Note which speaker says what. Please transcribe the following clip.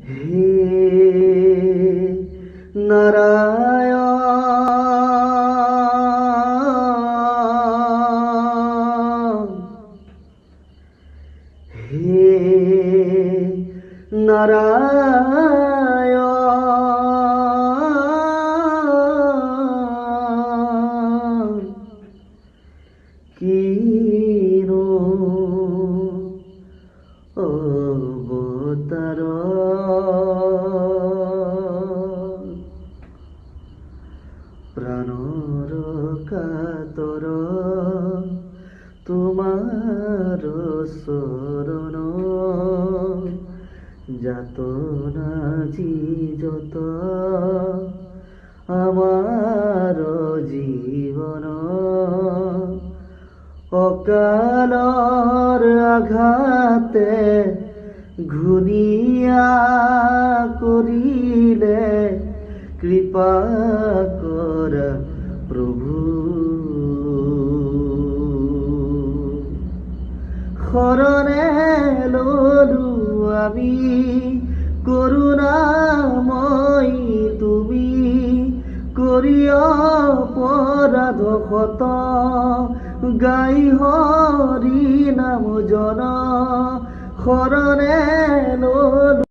Speaker 1: হে নারায়ণ, হে নারায়ণ, কিন অবতার প্রাণর কাতর তোমার শরণ যাতনা যত আমার জীবন অকালর আঘাতে ঘুনিয়া করিলে কৃপা কর প্রভু। শরণে ললু আমি করুণাময়ী তুমি করিয়া অপরাধ ক্ষত গাই হরি নাম জন শরণে ললু।